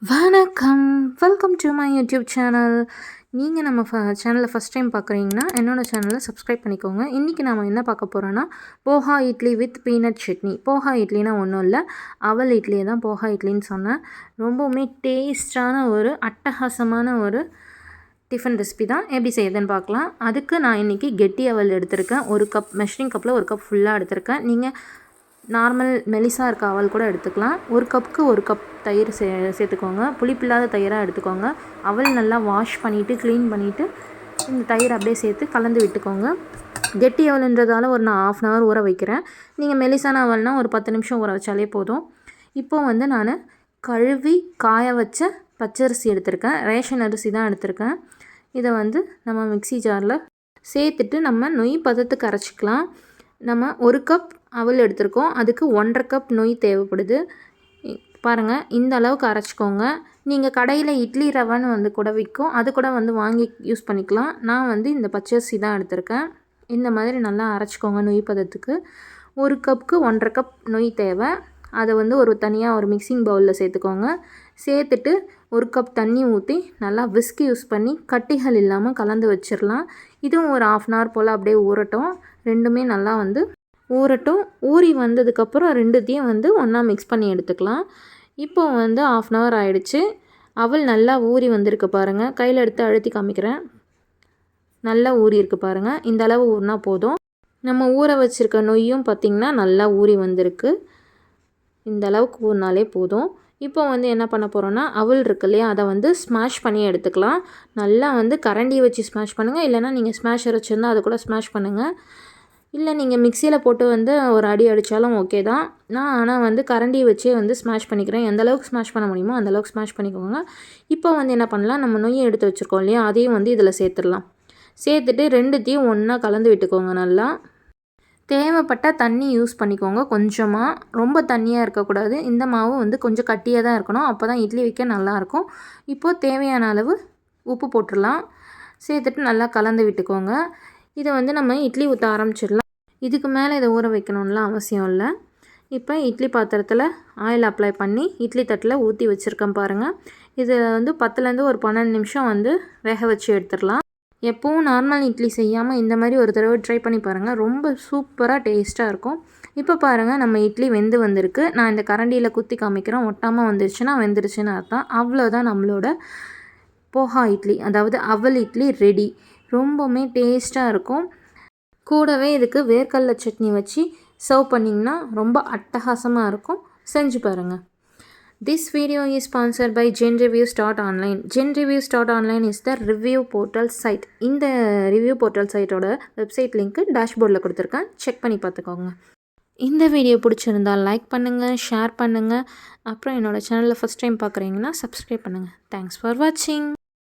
வணக்கம். Welcome to my YouTube channel. நீங்கள் நம்ம சேனலை ஃபஸ்ட் டைம் பார்க்குறீங்கன்னா என்னோடய சேனலை சப்ஸ்கிரைப் பண்ணிக்கோங்க. இன்றைக்கி நாம் என்ன பார்க்க போகிறோன்னா போஹா இட்லி வித் பீனட் சட்னி. போஹா இட்லினா ஒன்றும் இல்லை, அவல் இட்லியை தான் போஹா இட்லின்னு சொன்னேன். ரொம்பவுமே டேஸ்டான ஒரு அட்டகாசமான ஒரு டிஃபன் ரெசிபி தான். எப்படி செய்யுதுன்னு பார்க்கலாம். அதுக்கு நான் இன்றைக்கி கெட்டி அவல் எடுத்திருக்கேன். ஒரு கப் மெஷரிங் கப்பில் ஒரு கப் ஃபுல்லாக எடுத்திருக்கேன். நீங்கள் நார்மல் மெலிசாக இருக்க அவல் கூட எடுத்துக்கலாம். ஒரு கப்புக்கு ஒரு கப் தயிர் சேர்த்துக்கோங்க. புளிப்பில்லாத தயிராக எடுத்துக்கோங்க. அவல் நல்லா வாஷ் பண்ணிவிட்டு க்ளீன் பண்ணிவிட்டு இந்த தயிர் அப்படியே சேர்த்து கலந்து விட்டுக்கோங்க. கெட்டி அவல்ன்றதால ஒரு நான் 1/2 hour ஊற வைக்கிறேன். நீங்கள் மெலிசான அவல்னால் ஒரு 10 நிமிஷம் ஊற வச்சாலே போதும். இப்போது நான் கழுவி காய வச்ச பச்சரிசி எடுத்திருக்கேன். ரேஷன் அரிசி தான் எடுத்திருக்கேன். இதை நம்ம மிக்ஸி ஜாரில் சேர்த்துட்டு நம்ம நொய் பதத்துக்கு அரைச்சிக்கலாம். நம்ம ஒரு கப் அவல் எடுத்திருக்கோம், அதுக்கு 1.5 கப் நொய் தேவைப்படுது. பாருங்கள், இந்த அளவுக்கு அரைச்சிக்கோங்க. நீங்கள் கடையில் இட்லி ரவைன்னு கூட விற்கும், அது கூட வாங்கி யூஸ் பண்ணிக்கலாம். நான் இந்த பச்சரிசி தான் எடுத்திருக்கேன். இந்த மாதிரி நல்லா அரைச்சிக்கோங்க நொய் பதத்துக்கு. ஒரு கப்புக்கு 1.5 கப் நொய் தேவை. அதை ஒரு தனியாக ஒரு மிக்சிங் பவுலில் சேர்த்துக்கோங்க. சேர்த்துட்டு ஒரு கப் தண்ணி ஊற்றி நல்லா விஸ்க் யூஸ் பண்ணி கட்டிகள் இல்லாமல் கலந்து வச்சிடலாம். இதுவும் ஒரு 1/2 hour போல் அப்படியே ஊறட்டும். ரெண்டுமே நல்லா ஊறட்டும். ஊறி வந்ததுக்கப்புறம் ரெண்டுத்தையும் ஒன்றா மிக்ஸ் பண்ணி எடுத்துக்கலாம். இப்போது 1/2 hour ஆகிடுச்சு. அவல் நல்லா ஊறி வந்திருக்கு பாருங்கள். கையில் எடுத்து அழுத்தி காமிக்கிறேன். நல்லா ஊறி இருக்குது பாருங்கள். இந்த அளவு ஊறினா போதும். நம்ம ஊற வச்சுருக்க நொய்யும் பார்த்திங்கன்னா நல்லா ஊறி வந்திருக்கு. இந்த அளவுக்கு ஊறினாலே போதும். இப்போ என்ன பண்ண போகிறோன்னா, அவல் இருக்கு இல்லையா, அதை ஸ்மாஷ் பண்ணி எடுத்துக்கலாம். நல்லா கரண்டியை வச்சு ஸ்மாஷ் பண்ணுங்கள். இல்லைனா நீங்கள் ஸ்மாஷர் வச்சுருந்தால் அதை கூட ஸ்மாஷ் பண்ணுங்கள். இல்லை நீங்கள் மிக்சியில் போட்டு ஒரு அடி அடித்தாலும் ஓகே தான். நான் ஆனால் கரண்டியை வச்சே ஸ்மாஷ் பண்ணிக்கிறேன். எந்த அளவுக்கு ஸ்மாஷ் பண்ண முடியுமோ அந்தளவுக்கு ஸ்மாஷ் பண்ணிக்கோங்க. இப்போ என்ன பண்ணலாம், நம்ம நொய்யை எடுத்து வச்சுருக்கோம் இல்லையா, அதையும் இதில் சேர்த்துடலாம். சேர்த்துட்டு ரெண்டுத்தையும் ஒன்றா கலந்து விட்டுக்கோங்க. நல்லா தேவைப்பட்டால் தண்ணி யூஸ் பண்ணிக்கோங்க. கொஞ்சமாக, ரொம்ப தண்ணியாக இருக்கக்கூடாது. இந்த மாவு கொஞ்சம் கட்டியாக தான் இருக்கணும். அப்போ தான் இட்லி வைக்க நல்லாயிருக்கும். இப்போது தேவையான அளவு உப்பு போட்டுடலாம். சேர்த்துட்டு நல்லா கலந்து விட்டுக்கோங்க. இதை நம்ம இட்லி ஊற்ற ஆரம்பிச்சிடலாம். இதுக்கு மேலே இதை ஊற வைக்கணும்லாம் அவசியம் இல்லை. இப்போ இட்லி பாத்திரத்தில் ஆயில் அப்ளை பண்ணி இட்லி தட்டில் ஊற்றி வச்சுருக்கேன் பாருங்கள். இது 10லேருந்து ஒரு 12 நிமிஷம் வேக வச்சு எடுத்துடலாம். எப்போவும் நார்மல் இட்லி செய்யாமல் இந்த மாதிரி ஒரு தடவை ட்ரை பண்ணி பாருங்கள். ரொம்ப சூப்பராக டேஸ்ட்டாக இருக்கும். இப்போ பாருங்கள், நம்ம இட்லி வெந்து வந்திருக்கு. நான் இந்த கரண்டியில் குத்தி காமிக்கிறேன். ஒட்டாமல் வந்துருச்சுன்னா வெந்துருச்சுன்னு அர்த்தம். அவ்வளோதான் நம்மளோட போஹா இட்லி, அதாவது அவல் இட்லி ரெடி. ரொம்பவுமே டேஸ்ட்டாக இருக்கும். கூடவே இதுக்கு வேர்க்கடலை சட்னி வச்சு சர்வ் பண்ணிங்கன்னா ரொம்ப அட்டகாசமாக இருக்கும். செஞ்சு பாருங்கள். This video is sponsored by GenReviews.online. GenReviews.online is the review portal site. இந்த ரிவ்யூ போர்ட்டல் சைட்டோட வெப்சைட் லிங்க்கு டேஷ்போர்டில் கொடுத்துருக்கேன். செக் பண்ணி பார்த்துக்கோங்க. இந்த வீடியோ பிடிச்சிருந்தால் லைக் பண்ணுங்கள், ஷேர் பண்ணுங்கள். அப்புறம் என்னோடய சேனலில் ஃபஸ்ட் டைம் பார்க்குறீங்கன்னா சப்ஸ்கிரைப் பண்ணுங்கள். தேங்க்ஸ் ஃபார் வாட்சிங்.